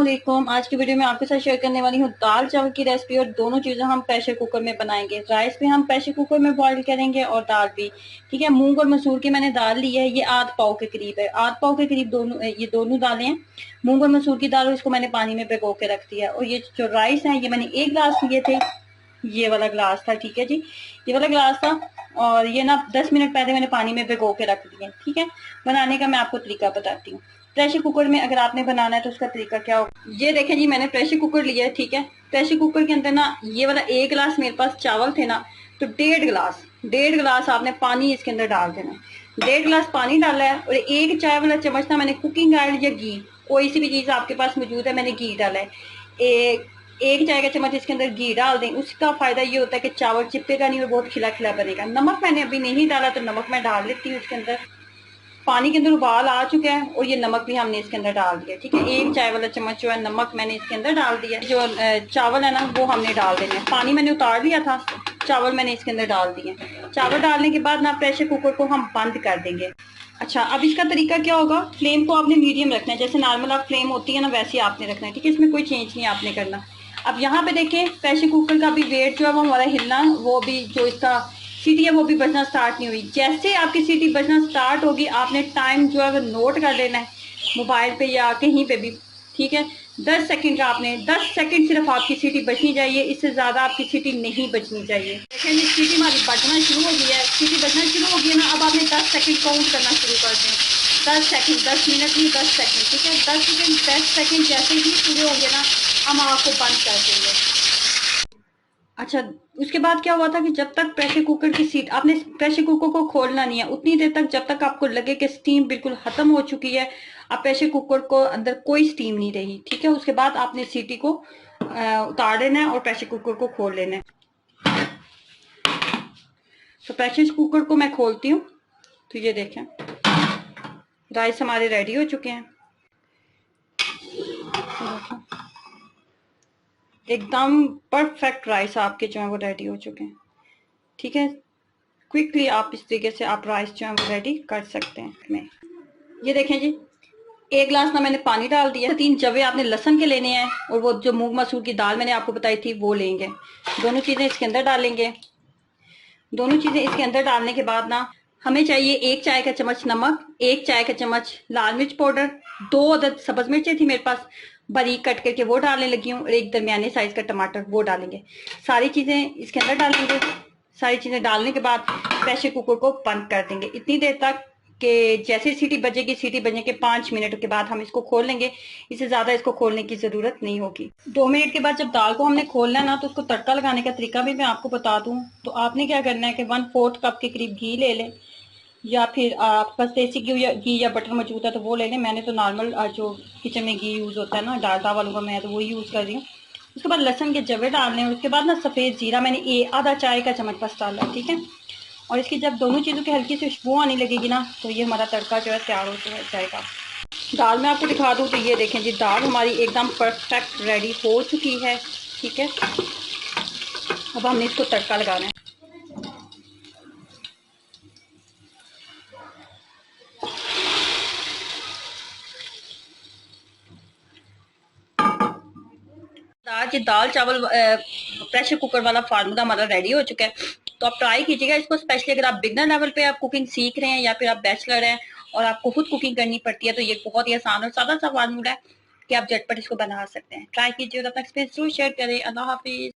अस्सलामुअलैकुम। आज की वीडियो में आपके साथ शेयर करने वाली हूँ दाल चावल की रेसिपी और दोनों चीजें हम प्रेशर कुकर में बनाएंगे। राइस भी हम प्रेशर कुकर में बॉईल करेंगे और दाल भी। ठीक है, मूंग और मसूर की मैंने दाल ली है, ये आध पाव के करीब है। आध पाव के करीब दोनों, ये दोनों दालें हैं, मूंग और मसूर की दाल। और इसको मैंने पानी में भिगो के रख दिया। और ये जो राइस है ये मैंने 1 गिलास लिए थे, ये वाला गिलास था। ठीक है जी, ये वाला गिलास था। और ये ना 10 मिनट पहले मैंने पानी में भिगो के रख दिए। ठीक है, बनाने का मैं आपको तरीका बताती हूँ। प्रेशर कुकर में अगर आपने बनाना है तो उसका तरीका क्या होगा, ये देखें जी, मैंने प्रेशर कुकर लिया है। ठीक है, प्रेशर कुकर के अंदर ना ये वाला 1 गिलास मेरे पास चावल थे ना, तो 1.5 गिलास आपने पानी इसके अंदर डाल देना है। 1.5 गिलास पानी डाला है और 1 चाय वाला चम्मच ना मैंने कुकिंग ऑयल या घी, कोई सी भी चीज आपके पास मौजूद है, मैंने घी डाला है। एक चाय का चम्मच इसके अंदर घी डाल दें। उसका फायदा ये होता है कि चावल चिपकेगा नहीं और बहुत खिला खिला बनेगा। नमक मैंने अभी नहीं डाला तो नमक मैं डाल लेती हूँ इसके अंदर। पानी के अंदर उबाल आ चुका है और ये नमक भी हमने इसके अंदर डाल दिया। ठीक है, 1 चाय वाला चम्मच जो है नमक मैंने इसके अंदर डाल दिया। जो चावल है ना वो हमने डाल देने। पानी मैंने उतार लिया था, चावल मैंने इसके अंदर डाल दिए। चावल डालने के बाद ना प्रेशर कुकर को हम बंद कर देंगे। अच्छा, अब इसका तरीका क्या होगा, फ्लेम को आपने मीडियम रखना है, जैसे नॉर्मल आप फ्लेम होती है ना वैसे आपने रखना है। ठीक है, इसमें कोई चेंज नहीं आपने करना। अब यहाँ पे देखें, प्रेशर कुकर का भी वेट जो है वो हमारा हिलना, वो भी जो इसका सीटी है वो भी बजना स्टार्ट नहीं हुई। जैसे आपकी सीटी बजना स्टार्ट होगी आपने टाइम जो है वो नोट कर लेना है मोबाइल पे या कहीं पे भी। ठीक है, 10 सेकंड का आपने 10 सेकंड सिर्फ आपकी सीटी बचनी चाहिए, इससे ज्यादा आपकी सीटी नहीं बचनी चाहिए। देखें जी, सीटी हमारी बजना शुरू हो गई है, सीटी बजना शुरू हो गई है ना। अब आपने 10 सेकंड काउंट करना शुरू कर दें। 10 सेकंड, 10 मिनट नहीं, 10 सेकंड। ठीक है, 10 सेकंड जैसे ही पूरे होंगे ना हम आग को बंद कर देंगे। अच्छा, उसके बाद क्या हुआ था कि जब तक प्रेशर कुकर की सीट, आपने प्रेशर कुकर को खोलना नहीं है उतनी देर तक, जब तक आपको लगे कि स्टीम बिल्कुल खत्म हो चुकी है, अब प्रेशर कुकर को अंदर कोई स्टीम नहीं रही। ठीक है, उसके बाद आपने सीटी को उतार लेना है और प्रेशर कुकर को खोल लेना है। तो प्रेशर कुकर को मैं खोलती हूँ, तो ये देखें राइस हमारे रेडी हो चुके हैं। एकदम परफेक्ट राइस आपके जो है वो रेडी हो चुके हैं। ठीक है, क्विकली आप इस तरीके से आप राइस जो है वो रेडी कर सकते हैं। में ये देखें जी, 1 गिलास ना मैंने पानी डाल दिया। 3 जवे आपने लहसन के लेने हैं और वो जो मूंग मसूर की दाल मैंने आपको बताई थी वो लेंगे। दोनों चीजें इसके अंदर डालेंगे। दोनों चीजें इसके अंदर डालने के बाद ना हमें चाहिए 1 चाय का चम्मच नमक, 1 चाय का चम्मच लाल मिर्च पाउडर, 2 अदद सब्ज मिर्चें थी मेरे पास बारीक कट करके वो डालने लगी हूँ, और 1 दरमियाने साइज का टमाटर वो डालेंगे। सारी चीजें इसके अंदर डालेंगे। सारी चीजें डालने के बाद प्रेशर कुकर को बंद कर देंगे इतनी देर तक कि जैसे सीटी बजेगी, सीटी बजने के 5 मिनट के बाद हम इसको खोल लेंगे। इससे ज्यादा इसको खोलने की जरूरत नहीं होगी। 2 मिनट के बाद जब दाल को हमने खोलना है ना, तो उसको तड़का लगाने का तरीका भी मैं आपको बता दूं। तो आपने क्या करना है कि 1/4 कप के करीब घी ले लें, या फिर आप बस देसी घी या बटर मौजूद है तो वो ले लें। मैंने तो नॉर्मल जो किचन में घी यूज होता है ना डालडा वालों का, मैं तो वो यूज कर रही हूँ। उसके बाद लहसुन के जवे डालने हैं। उसके बाद ना सफेद जीरा मैंने आधा चाय का चम्मच बस डाला। ठीक है, और इसकी जब दोनों चीजों की हल्की सी खुशबू आने लगेगी ना, तो ये हमारा तड़का जो है तैयार हो जाएगा। दाल मैं आपको दिखा दूं तो ये देखें जी, दाल हमारी एकदम परफेक्ट रेडी हो चुकी है। ठीक है, अब हमने इसको तड़का लगाना है। आज ये दाल चावल प्रेशर कुकर वाला फार्मूला हमारा रेडी हो चुका है। तो आप ट्राई कीजिएगा इसको, स्पेशली अगर आप बिगनर लेवल पे आप कुकिंग सीख रहे हैं या फिर आप बैचलर हैं और आपको खुद कुकिंग करनी पड़ती है, तो ये बहुत ही आसान और सादा सा फार्मूला है कि आप झटपट इसको बना सकते हैं। ट्राई कीजिए और अपना एक्सपीरियंस जरूर शेयर करें। अल्लाह हाफिज।